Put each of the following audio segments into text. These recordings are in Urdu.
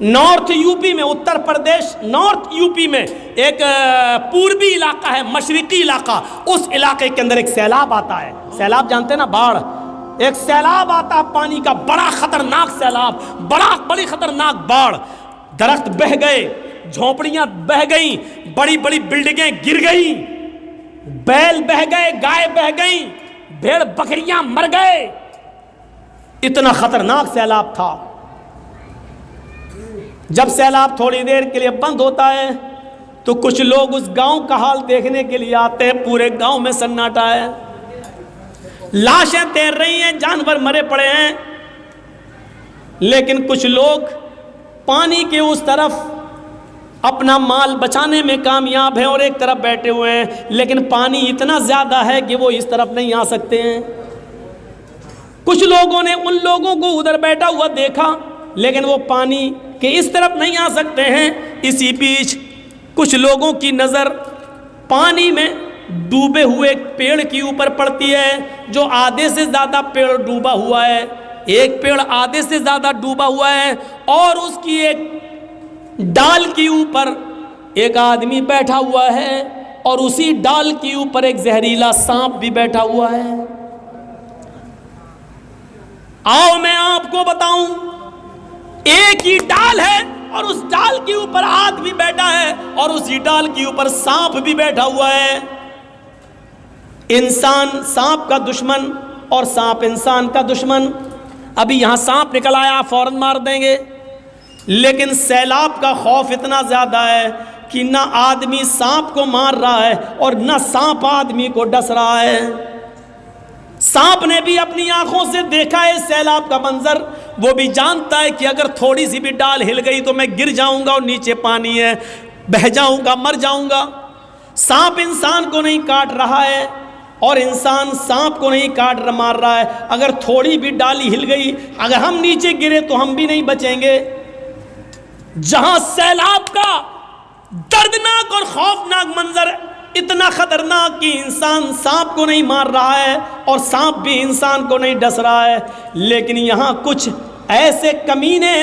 نارتھ یوپی میں، اتر پردیش نارتھ یوپی میں ایک پوربی علاقہ ہے، مشرقی علاقہ، اس علاقے کے اندر ایک سیلاب آتا ہے. سیلاب جانتے ہیں نا، باڑھ. ایک سیلاب آتا ہے پانی کا، بڑا خطرناک سیلاب، بڑی خطرناک باڑھ. درخت بہہ گئے، جھونپڑیاں بہہ گئیں، بڑی بڑی بلڈنگیں گر گئیں، بیل بہہ گئے، گائے بہہ گئیں، بھیڑ بکریاں مر گئے. اتنا خطرناک سیلاب تھا. جب سیلاب تھوڑی دیر کے لیے بند ہوتا ہے تو کچھ لوگ اس گاؤں کا حال دیکھنے کے لیے آتے ہیں. پورے گاؤں میں سناٹا ہے، لاشیں تیر رہی ہیں، جانور مرے پڑے ہیں، لیکن کچھ لوگ پانی کے اس طرف اپنا مال بچانے میں کامیاب ہیں اور ایک طرف بیٹھے ہوئے ہیں، لیکن پانی اتنا زیادہ ہے کہ وہ اس طرف نہیں آ سکتے ہیں. کچھ لوگوں نے ان لوگوں کو ادھر بیٹھا ہوا دیکھا، لیکن وہ پانی کہ اس طرف نہیں آ سکتے ہیں. اسی بیچ کچھ لوگوں کی نظر پانی میں ڈوبے ہوئے ایک پیڑ کے اوپر پڑتی ہے، جو آدھے سے زیادہ پیڑ ڈوبا ہوا ہے. ایک پیڑ آدھے سے زیادہ ڈوبا ہوا ہے اور اس کی ایک ڈال کے اوپر ایک آدمی بیٹھا ہوا ہے اور اسی ڈال کے اوپر ایک زہریلا سانپ بھی بیٹھا ہوا ہے. آؤ میں آپ کو بتاؤں، ایک ہی ڈال ہے اور اس ڈال کے اوپر آدمی بیٹھا ہے اور اسی ڈال کے اوپر سانپ بھی بیٹھا ہوا ہے. انسان سانپ کا دشمن اور سانپ انسان کا دشمن. ابھی یہاں سانپ نکل آیا فوراً مار دیں گے، لیکن سیلاب کا خوف اتنا زیادہ ہے کہ نہ آدمی سانپ کو مار رہا ہے اور نہ سانپ آدمی کو ڈس رہا ہے. سانپ نے بھی اپنی آنکھوں سے دیکھا ہے سیلاب کا منظر، وہ بھی جانتا ہے کہ اگر تھوڑی سی بھی ڈال ہل گئی تو میں گر جاؤں گا اور نیچے پانی ہے، بہہ جاؤں گا، مر جاؤں گا. سانپ انسان کو نہیں کاٹ رہا ہے اور انسان سانپ کو نہیں مار رہا ہے. اگر تھوڑی بھی ڈالی ہل گئی، اگر ہم نیچے گرے تو ہم بھی نہیں بچیں گے. جہاں سیلاب کا دردناک اور خوفناک منظر اتنا خطرناک کہ انسان سانپ کو نہیں مار رہا ہے اور سانپ بھی انسان کو نہیں ڈس رہا ہے، لیکن یہاں کچھ ایسے کمینے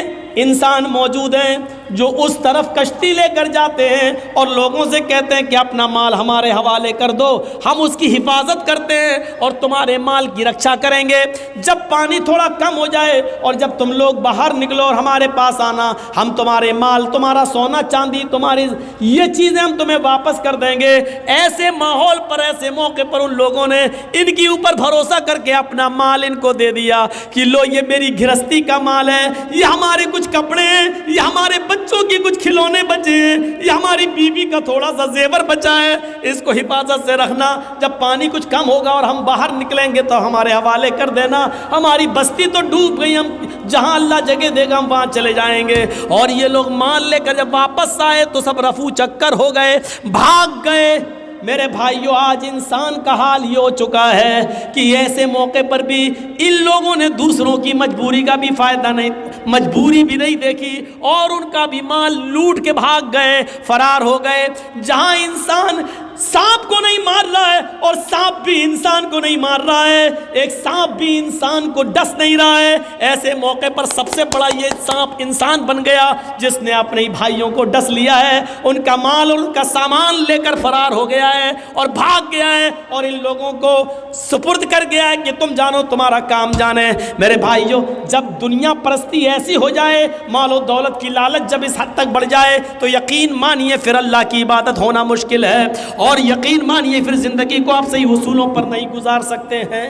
انسان موجود ہیں جو اس طرف کشتی لے کر جاتے ہیں اور لوگوں سے کہتے ہیں کہ اپنا مال ہمارے حوالے کر دو، ہم اس کی حفاظت کرتے ہیں اور تمہارے مال کی رکشا کریں گے. جب پانی تھوڑا کم ہو جائے اور جب تم لوگ باہر نکلو اور ہمارے پاس آنا، ہم تمہارے مال، تمہارا سونا چاندی، تمہاری یہ چیزیں ہم تمہیں واپس کر دیں گے. ایسے ماحول پر، ایسے موقع پر ان لوگوں نے ان کے اوپر بھروسہ کر کے اپنا مال ان کو دے دیا کہ لو یہ میری گھرستی کا مال ہے، یہ ہمارے کچھ کپڑے ہیں، یہ ہمارے بچوں کے کچھ کھلونے بچے ہیں، یہ ہماری بیوی کا تھوڑا سا زیور بچا ہے، اس کو حفاظت سے رکھنا. جب پانی کچھ کم ہوگا اور ہم باہر نکلیں گے تو ہمارے حوالے کر دینا. ہماری بستی تو ڈوب گئی، ہم جہاں اللہ جگہ دے گا ہم وہاں چلے جائیں گے. اور یہ لوگ مال لے کر جب واپس آئے تو سب رفو چکر ہو گئے، بھاگ گئے. میرے بھائیو، آج انسان کا حال یہ ہو چکا ہے کہ ایسے موقع پر بھی ان لوگوں نے دوسروں کی مجبوری کا بھی فائدہ نہیں، مجبوری بھی نہیں دیکھی اور ان کا بھی مال لوٹ کے بھاگ گئے، فرار ہو گئے. جہاں انسان سانپ کو نہیں مار رہا ہے اور سانپ بھی انسان کو نہیں مار رہا ہے، ایک سانپ بھی انسان کو ڈس نہیں رہا ہے، ایسے موقع پر سب سے بڑا یہ سانپ انسان بن گیا جس نے اپنے بھائیوں کو ڈس لیا ہے، ان کا مال اور ان کا سامان لے کر فرار ہو گیا ہے اور بھاگ گیا ہے اور ان لوگوں کو سپرد کر گیا ہے کہ تم جانو تمہارا کام جانے. میرے بھائیوں، جب دنیا پرستی ایسی ہو جائے، مال و دولت کی لالچ جب اس حد تک بڑھ جائے تو یقین مانیے پھر اللہ کی عبادت ہونا مشکل ہے اور یقین مانیے پھر زندگی کو آپ صحیح اصولوں پر نہیں گزار سکتے ہیں.